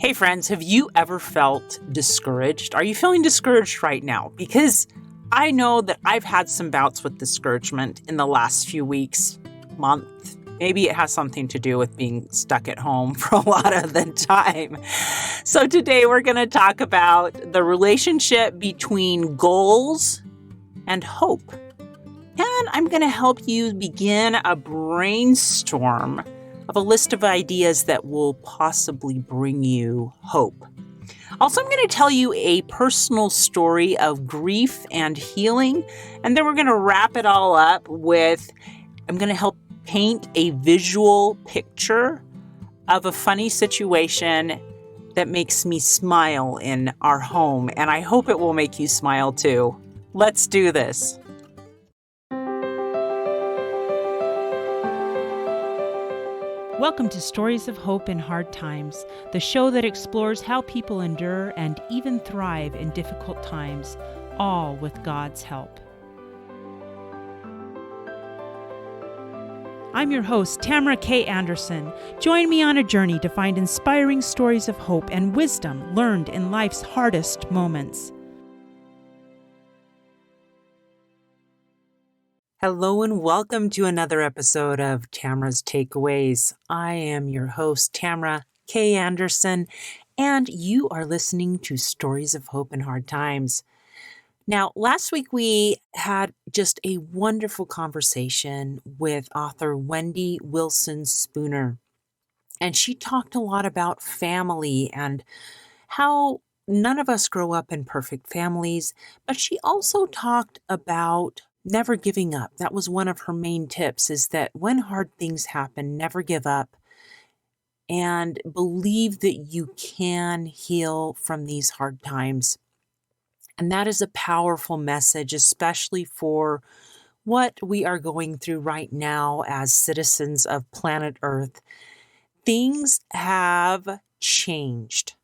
Hey friends, have you ever felt discouraged? Are you feeling discouraged right now? Because I know that I've had some bouts with discouragement in the last few weeks, month. Maybe it has something to do with being stuck at home for a lot of the time. So today we're going to talk about the relationship between goals and hope. And I'm going to help you begin a brainstorm of a list of ideas that will possibly bring you hope. Also, I'm going to tell you a personal story of grief and healing, and then we're going to wrap it all up with, I'm going to help paint a visual picture of a funny situation that makes me smile in our home, and I hope it will make you smile too. Let's do this. Welcome to Stories of Hope in Hard Times, the show that explores how people endure and even thrive in difficult times, all with God's help. I'm your host, Tamara K. Anderson. Join me on a journey to find inspiring stories of hope and wisdom learned in life's hardest moments. Hello and welcome to another episode of Tamara's Takeaways. I am your host, Tamara K. Anderson, and you are listening to Stories of Hope in Hard Times. Now, last week we had just a wonderful conversation with author Wendy Wilson Spooner, and she talked a lot about family and how none of us grow up in perfect families, but she also talked about never giving up. That was one of her main tips, is that when hard things happen, never give up and believe that you can heal from these hard times. And that is a powerful message, especially for what we are going through right now as citizens of planet Earth. Things have changed.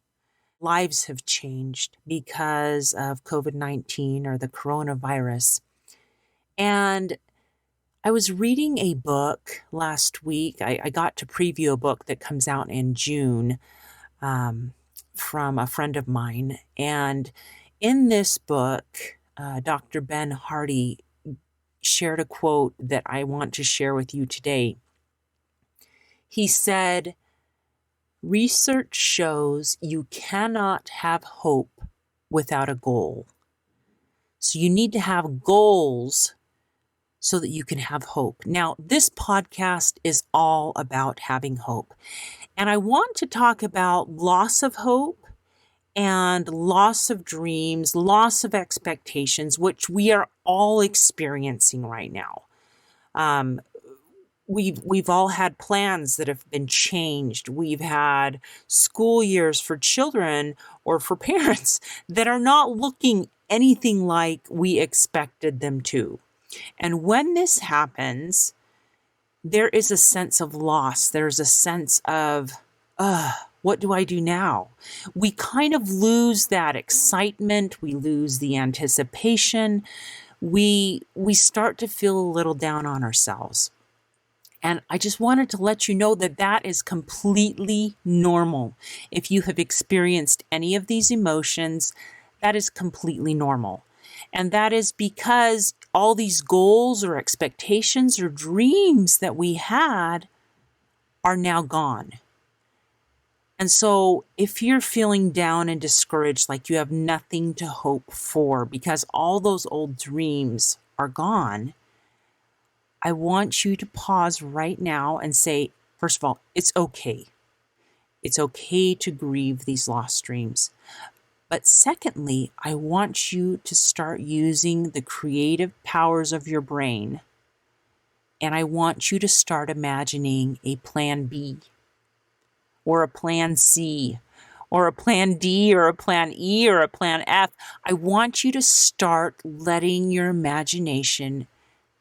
Lives have changed because of COVID-19 or the coronavirus. And I was reading a book last week. I got to preview a book that comes out in June from a friend of mine. And in this book, Dr. Ben Hardy shared a quote that I want to share with you today. He said, "Research shows you cannot have hope without a goal. So you need to have goals so that you can have hope." Now, this podcast is all about having hope. And I want to talk about loss of hope and loss of dreams, loss of expectations, which we are all experiencing right now. We've all had plans that have been changed. We've had school years for children or for parents that are not looking anything like we expected them to. And when this happens, there is a sense of loss. There's a sense of, what do I do now? We kind of lose that excitement. We lose the anticipation. We start to feel a little down on ourselves. And I just wanted to let you know that that is completely normal. If you have experienced any of these emotions, that is completely normal. And that is because all these goals or expectations or dreams that we had are now gone. And so if you're feeling down and discouraged, like you have nothing to hope for because all those old dreams are gone, I want you to pause right now and say, first of all, it's okay. It's okay to grieve these lost dreams. But secondly, I want you to start using the creative powers of your brain. And I want you to start imagining a plan B, or a plan C, or a plan D, or a plan E, or a plan F. I want you to start letting your imagination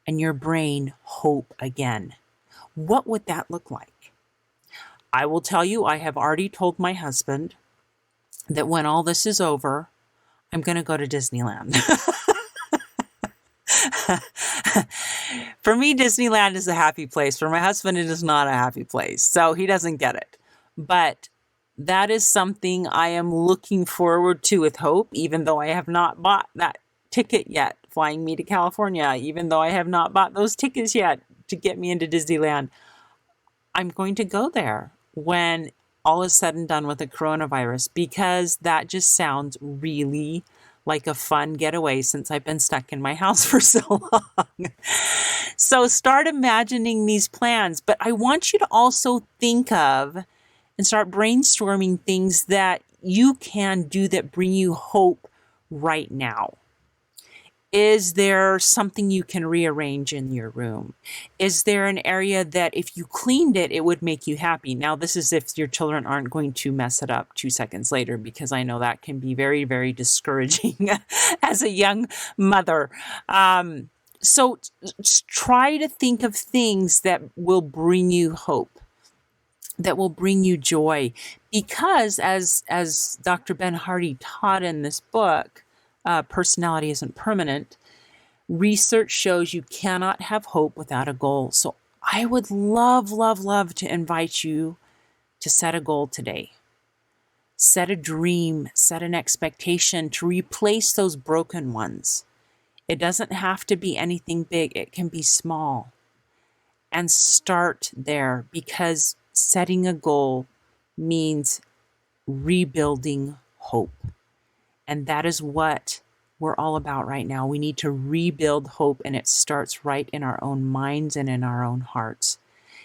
and your brain hope again. What would that look like? I will tell you, I have already told my husband that when all this is over, I'm going to go to Disneyland. For me, Disneyland is a happy place. For my husband, it is not a happy place. So he doesn't get it. But that is something I am looking forward to with hope, even though I have not bought that ticket yet, flying me to California, even though I have not bought those tickets yet to get me into Disneyland. I'm going to go there when all is said and done with the coronavirus, because that just sounds really like a fun getaway since I've been stuck in my house for so long. So start imagining these plans, but I want you to also think of and start brainstorming things that you can do that bring you hope right now. Is there something you can rearrange in your room? Is there an area that if you cleaned it, it would make you happy? Now, this is if your children aren't going to mess it up 2 seconds later, because I know that can be very, very discouraging as a young mother. So try to think of things that will bring you hope, that will bring you joy, because as Dr. Ben Hardy taught in this book, Personality Isn't Permanent, research shows you cannot have hope without a goal. So I would love, love, love to invite you to set a goal today. Set a dream, set an expectation to replace those broken ones. It doesn't have to be anything big. It can be small. And start there, because setting a goal means rebuilding hope. And that is what we're all about right now. We need to rebuild hope, and it starts right in our own minds and in our own hearts.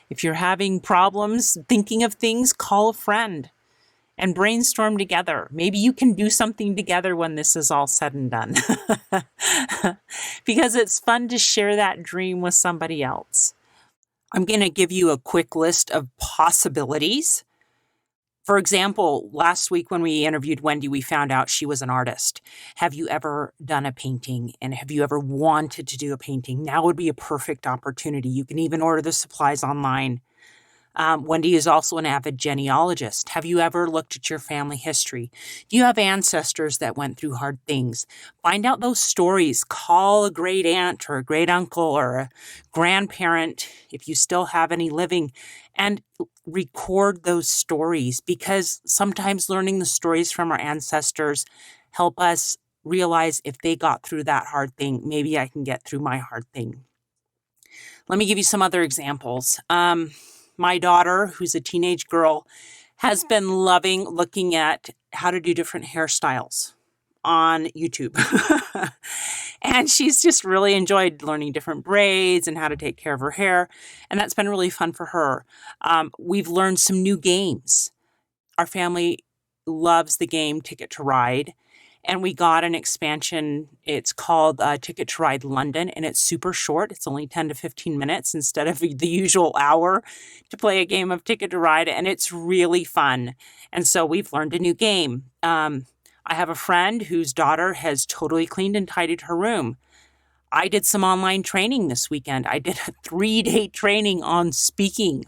If you're having problems thinking of things, call a friend and brainstorm together. Maybe you can do something together when this is all said and done. Because it's fun to share that dream with somebody else. I'm going to give you a quick list of possibilities. For example, last week when we interviewed Wendy, we found out she was an artist. Have you ever done a painting, and have you ever wanted to do a painting? Now would be a perfect opportunity. You can even order the supplies online. Wendy is also an avid genealogist. Have you ever looked at your family history? Do you have ancestors that went through hard things? Find out those stories. Call a great aunt or a great uncle or a grandparent, if you still have any living, and record those stories, because sometimes learning the stories from our ancestors help us realize if they got through that hard thing, maybe I can get through my hard thing. Let me give you some other examples. My daughter, who's a teenage girl, has been loving looking at how to do different hairstyles on YouTube. And she's just really enjoyed learning different braids and how to take care of her hair. And that's been really fun for her. We've learned some new games. Our family loves the game Ticket to Ride. And we got an expansion. It's called Ticket to Ride London, and it's super short. It's only 10 to 15 minutes instead of the usual hour to play a game of Ticket to Ride, and it's really fun. And so we've learned a new game. I have a friend whose daughter has totally cleaned and tidied her room. I did some online training this weekend. I did a 3-day training on speaking,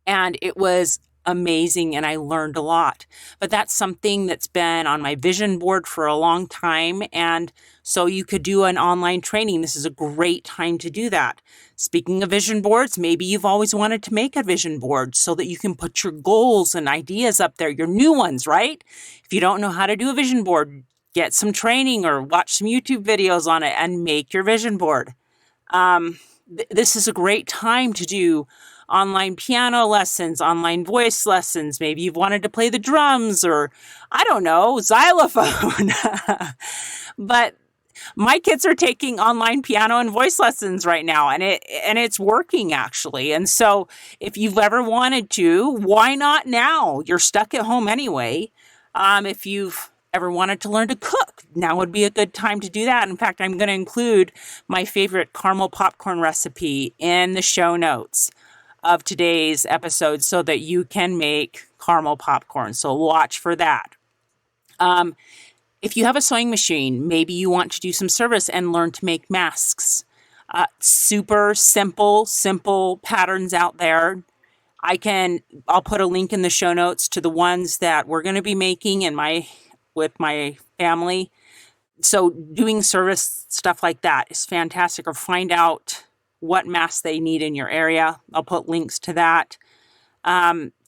and it was amazing, and I learned a lot. But that's something that's been on my vision board for a long time, and so you could do an online training. This is a great time to do that. Speaking of vision boards, maybe you've always wanted to make a vision board so that you can put your goals and ideas up there, your new ones, right? If you don't know how to do a vision board, get some training or watch some YouTube videos on it and make your vision board. This is a great time to do online piano lessons, online voice lessons. Maybe you've wanted to play the drums or, I don't know, xylophone. But my kids are taking online piano and voice lessons right now, and it's working actually. And so if you've ever wanted to, why not now? You're stuck at home anyway. If you've ever wanted to learn to cook, now would be a good time to do that. In fact, I'm going to include my favorite caramel popcorn recipe in the show notes of today's episode so that you can make caramel popcorn. So watch for that. If you have a sewing machine, maybe you want to do some service and learn to make masks. Super simple patterns out there. I'll put a link in the show notes to the ones that we're going to be making with my family. So doing service stuff like that is fantastic. Or find out what masks they need in your area. I'll put links to that.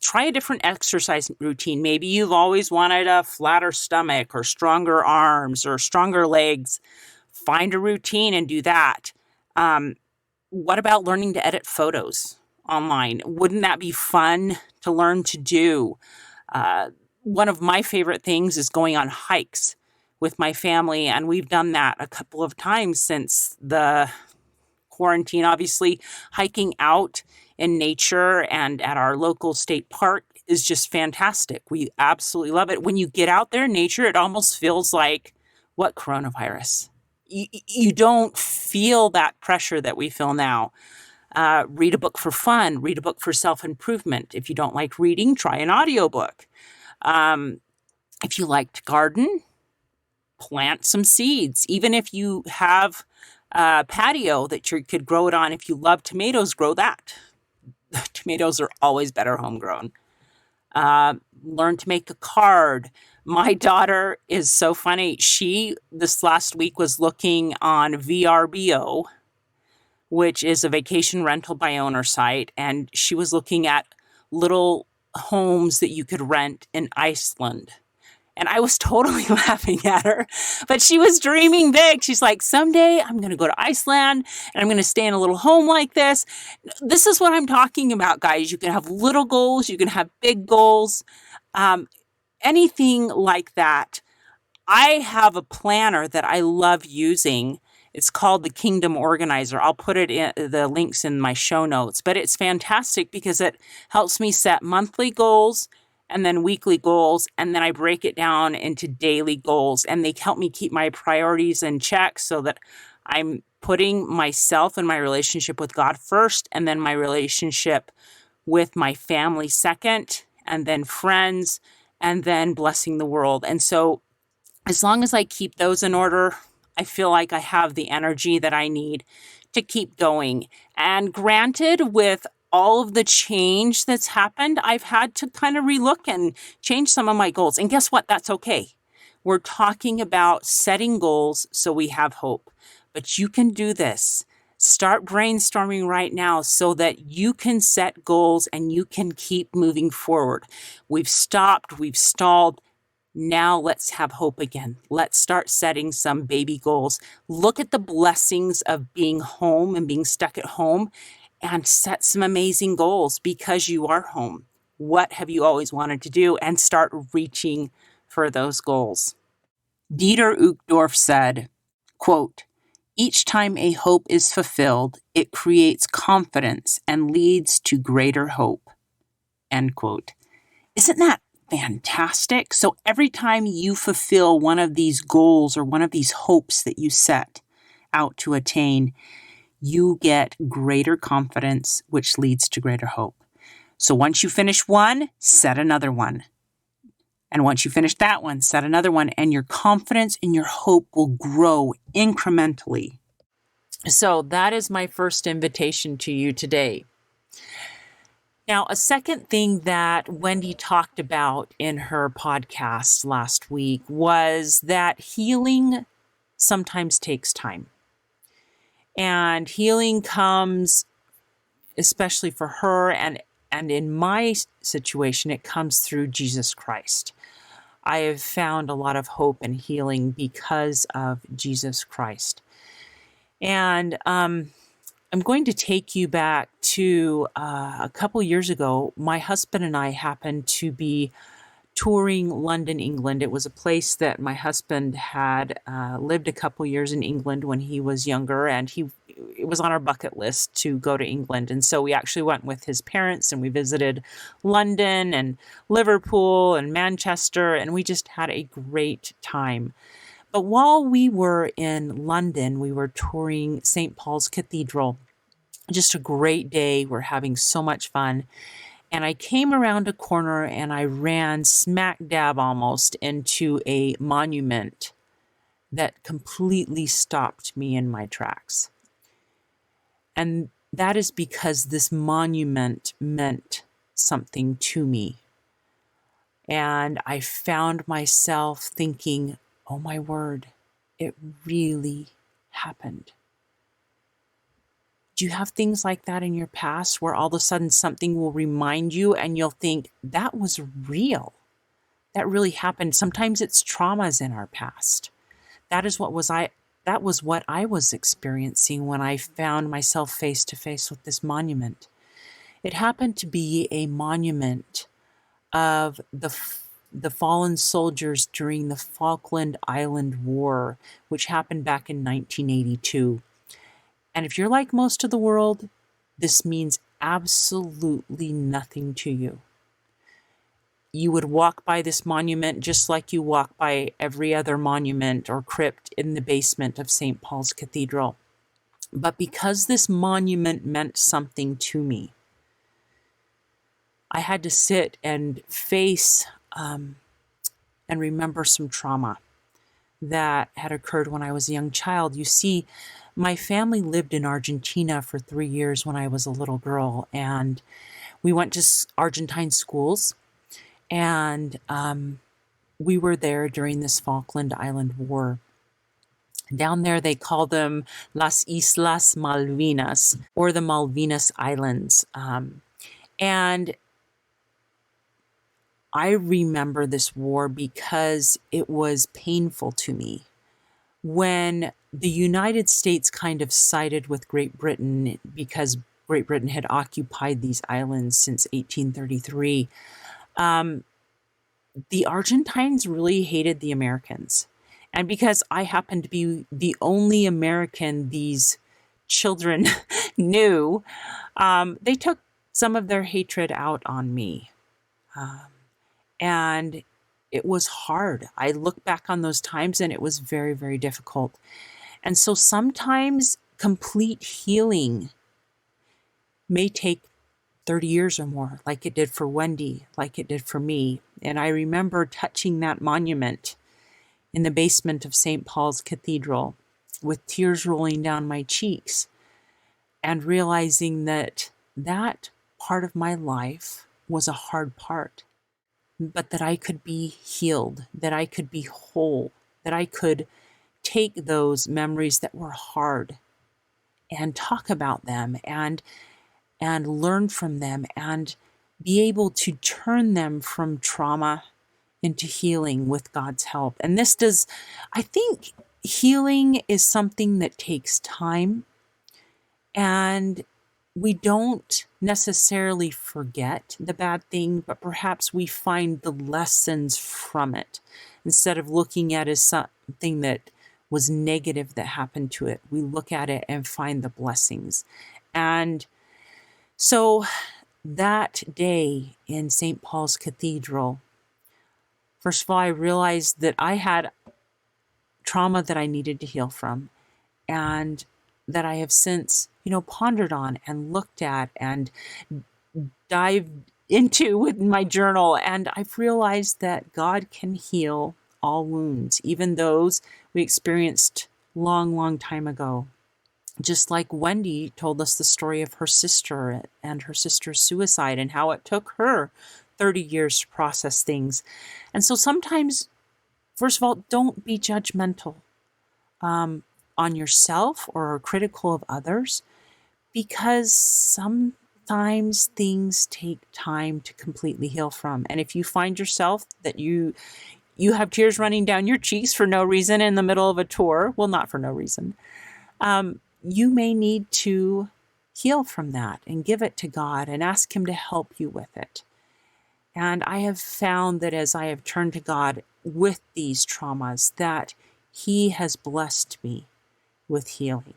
try a different exercise routine. Maybe you've always wanted a flatter stomach or stronger arms or stronger legs. Find a routine and do that. What about learning to edit photos online? Wouldn't that be fun to learn to do? One of my favorite things is going on hikes with my family, and we've done that a couple of times since the quarantine. Obviously, hiking out in nature and at our local state park is just fantastic. We absolutely love it. When you get out there in nature, it almost feels like, what, coronavirus? You don't feel that pressure that we feel now. Read a book for fun. Read a book for self-improvement. If you don't like reading, try an audiobook. If you like to garden, plant some seeds. Even if you have a patio that you could grow it on, if you love tomatoes, grow that. Tomatoes are always better homegrown. Learn to make a card. My daughter is so funny. She, this last week, was looking on VRBO, which is a vacation rental by owner site, and she was looking at little homes that you could rent in Iceland. And I was totally laughing at her, but she was dreaming big. She's like, someday I'm going to go to Iceland and I'm going to stay in a little home like this. This is what I'm talking about, guys. You can have little goals. You can have big goals. Anything like that. I have a planner that I love using. It's called the Kingdom Organizer. I'll put it in the links in my show notes, but it's fantastic because it helps me set monthly goals and then weekly goals, and then I break it down into daily goals, and they help me keep my priorities in check so that I'm putting myself and my relationship with God first, and then my relationship with my family second, and then friends, and then blessing the world. And so as long as I keep those in order, I feel like I have the energy that I need to keep going. And granted, with all of the change that's happened, I've had to kind of relook and change some of my goals. And guess what? That's okay. We're talking about setting goals so we have hope. But you can do this. Start brainstorming right now so that you can set goals and you can keep moving forward. We've stopped, we've stalled. Now let's have hope again. Let's start setting some baby goals. Look at the blessings of being home and being stuck at home, and set some amazing goals because you are home. What have you always wanted to do? And start reaching for those goals. Dieter Uchtdorf said, quote, "Each time a hope is fulfilled, it creates confidence and leads to greater hope." End quote. Isn't that fantastic? So every time you fulfill one of these goals or one of these hopes that you set out to attain, you get greater confidence, which leads to greater hope. So once you finish one, set another one. And once you finish that one, set another one, and your confidence and your hope will grow incrementally. So that is my first invitation to you today. Now, a second thing that Wendy talked about in her podcast last week was that healing sometimes takes time. And healing comes, especially for her and in my situation, it comes through Jesus Christ. I have found a lot of hope and healing because of Jesus Christ. And I'm going to take you back to a couple years ago. My husband and I happened to be touring London, England. It was a place that my husband had lived a couple years in England when he was younger, and it was on our bucket list to go to England. And so we actually went with his parents, and we visited London and Liverpool and Manchester, and we just had a great time. But while we were in London, we were touring St. Paul's Cathedral. Just a great day. We're having so much fun. And I came around a corner and I ran smack dab almost into a monument that completely stopped me in my tracks. And that is because this monument meant something to me. And I found myself thinking, oh my word, it really happened. Do you have things like that in your past where all of a sudden something will remind you and you'll think, that was real? That really happened. Sometimes it's traumas in our past. That was what I was experiencing when I found myself face to face with this monument. It happened to be a monument of the fallen soldiers during the Falkland Island War, which happened back in 1982. And if you're like most of the world, this means absolutely nothing to you. You would walk by this monument just like you walk by every other monument or crypt in the basement of St. Paul's Cathedral. But because this monument meant something to me, I had to sit and face and remember some trauma that had occurred when I was a young child. You see, my family lived in Argentina for 3 years when I was a little girl, and we went to Argentine schools, and we were there during this Falkland Island War. Down there, they call them Las Islas Malvinas, or the Malvinas Islands. And I remember this war because it was painful to me. When the United States kind of sided with Great Britain because Great Britain had occupied these islands since 1833, the Argentines really hated the Americans. And because I happened to be the only American these children knew, they took some of their hatred out on me. And it was hard. I look back on those times and it was very, very difficult. And so sometimes complete healing may take 30 years or more, like it did for Wendy, like it did for me. And I remember touching that monument in the basement of St. Paul's Cathedral with tears rolling down my cheeks and realizing that that part of my life was a hard part, but that I could be healed, that I could be whole, that I could take those memories that were hard and talk about them and learn from them and be able to turn them from trauma into healing with God's help. And I think healing is something that takes time, and we don't necessarily forget the bad thing, but perhaps we find the lessons from it. Instead of looking at it as something that was negative that happened to it, we look at it and find the blessings. And so that day in St. Paul's Cathedral, first of all, I realized that I had trauma that I needed to heal from, and that I have since, pondered on and looked at and dived into with my journal. And I've realized that God can heal all wounds, even those we experienced long, long time ago. Just like Wendy told us the story of her sister and her sister's suicide and how it took her 30 years to process things. And so sometimes, first of all, don't be judgmental on yourself or critical of others, because sometimes things take time to completely heal from. And if you find yourself that you have tears running down your cheeks for no reason in the middle of a tour, well, not for no reason, you may need to heal from that and give it to God and ask Him to help you with it. And I have found that as I have turned to God with these traumas, that He has blessed me with healing.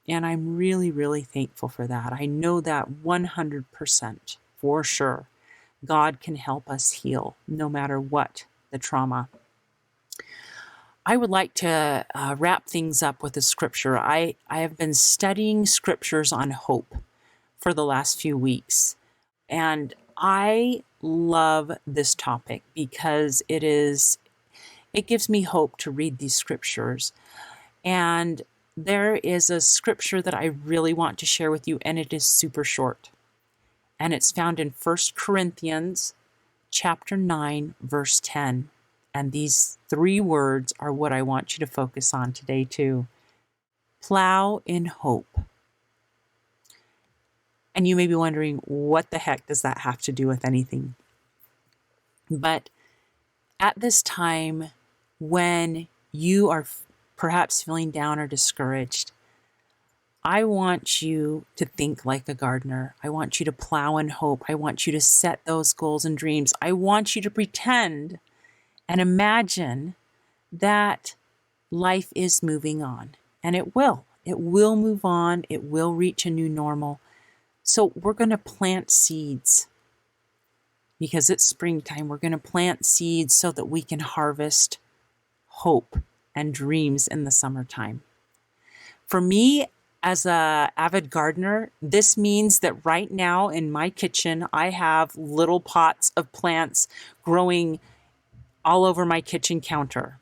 And I'm really, really thankful for that. I know that 100% for sure. God can help us heal no matter what the trauma. I would like to wrap things up with a scripture. I have been studying scriptures on hope for the last few weeks. And I love this topic because it gives me hope to read these scriptures. And there is a scripture that I really want to share with you, and it is super short. And it's found in 1 Corinthians chapter 9, verse 10. And these 3 words are what I want you to focus on today too. Plow in hope. And you may be wondering, what the heck does that have to do with anything? But at this time, when you are perhaps feeling down or discouraged, I want you to think like a gardener. I want you to plow in hope. I want you to set those goals and dreams. I want you to pretend and imagine that life is moving on. And it will. It will move on. It will reach a new normal. So we're going to plant seeds. Because it's springtime, we're going to plant seeds so that we can harvest hope and dreams in the summertime. For me, as an avid gardener, this means that right now in my kitchen, I have little pots of plants growing all over my kitchen counter.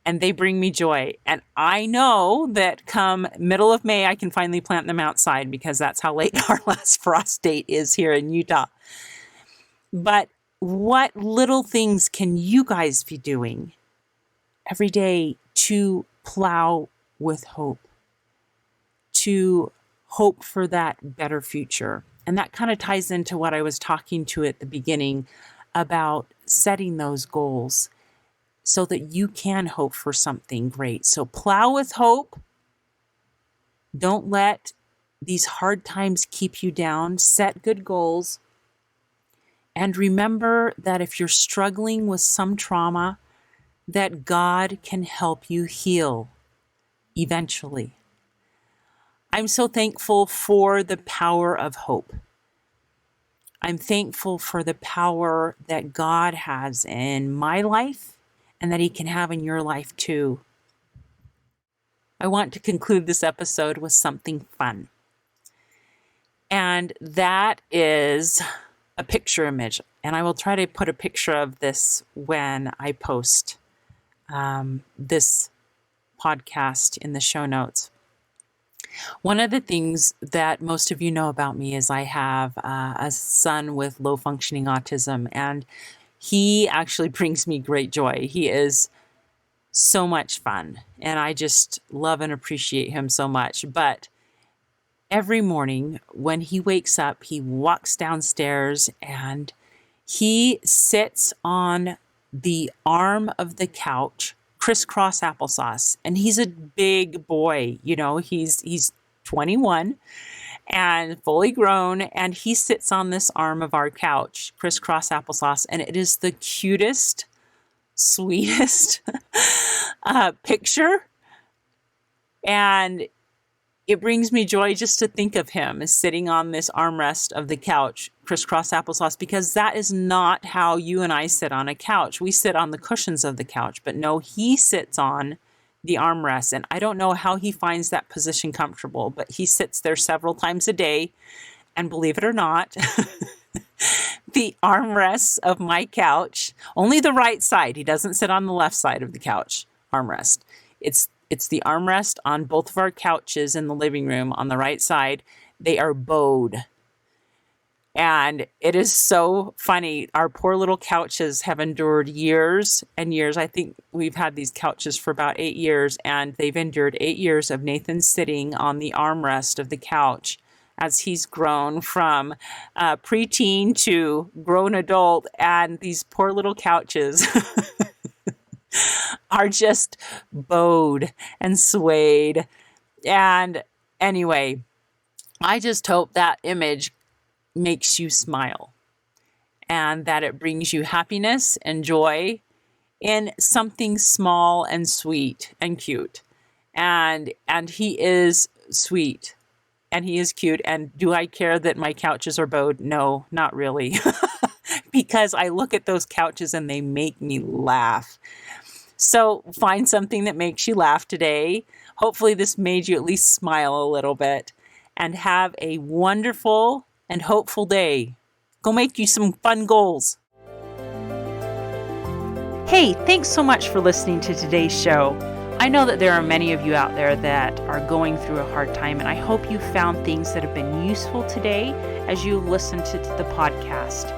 And they bring me joy. And I know that come middle of May, I can finally plant them outside because that's how late our last frost date is here in Utah. But what little things can you guys be doing every day to plow with hope, to hope for that better future? And that kind of ties into what I was talking to at the beginning about setting those goals so that you can hope for something great. So plow with hope. Don't let these hard times keep you down. Set good goals. And remember that if you're struggling with some trauma, that God can help you heal eventually. I'm so thankful for the power of hope. I'm thankful for the power that God has in my life and that He can have in your life too. I want to conclude this episode with something fun. And that is a picture image. And I will try to put a picture of this when I post this podcast in the show notes. One of the things that most of you know about me is I have a son with low functioning autism, and he actually brings me great joy. He is so much fun, and I just love and appreciate him so much. But every morning when he wakes up, he walks downstairs and he sits on the arm of the couch, crisscross applesauce. And he's a big boy, he's 21 and fully grown. And he sits on this arm of our couch, crisscross applesauce. And it is the cutest, sweetest picture. And it brings me joy just to think of him as sitting on this armrest of the couch, crisscross applesauce, because that is not how you and I sit on a couch. We sit on the cushions of the couch, but no, he sits on the armrest. And I don't know how he finds that position comfortable, but he sits there several times a day. And believe it or not, the armrests of my couch, only the right side. He doesn't sit on the left side of the couch armrest. It's the armrest on both of our couches in the living room on the right side. They are bowed. And it is so funny. Our poor little couches have endured years and years. I think we've had these couches for about 8 years, and they've endured 8 years of Nathan sitting on the armrest of the couch as he's grown from preteen to grown adult. And these poor little couches are just bowed and swayed. And anyway, I just hope that image makes you smile and that it brings you happiness and joy in something small and sweet and cute. And he is sweet and he is cute. And do I care that my couches are bowed? No, not really. Because I look at those couches and they make me laugh. So find something that makes you laugh today. Hopefully this made you at least smile a little bit, and have a wonderful and hopeful day. Go make you some fun goals. Hey, thanks so much for listening to today's show. I know that there are many of you out there that are going through a hard time, and I hope you found things that have been useful today as you listen to the podcast.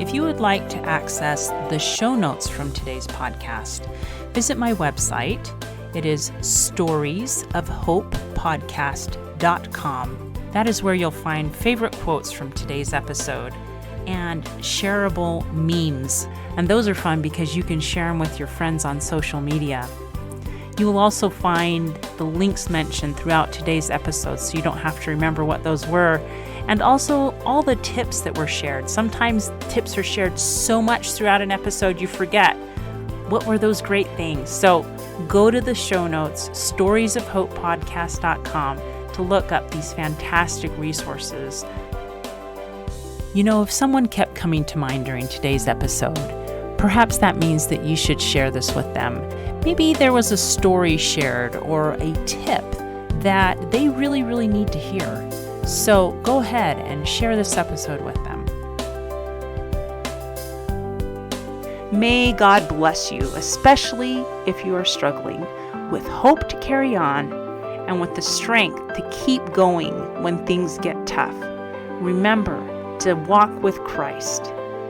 If you would like to access the show notes from today's podcast, visit my website. It is storiesofhopepodcast.com. That is where you'll find favorite quotes from today's episode and shareable memes. And those are fun because you can share them with your friends on social media. You will also find the links mentioned throughout today's episode, so you don't have to remember what those were. And also all the tips that were shared. Sometimes tips are shared so much throughout an episode you forget. What were those great things? So go to the show notes, storiesofhopepodcast.com, to look up these fantastic resources. You know, if someone kept coming to mind during today's episode, perhaps that means that you should share this with them. Maybe there was a story shared or a tip that they really, really need to hear. So go ahead and share this episode with them. May God bless you, especially if you are struggling, with hope to carry on and with the strength to keep going when things get tough. Remember to walk with Christ,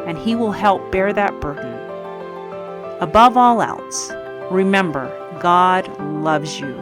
and He will help bear that burden. Above all else, remember, God loves you.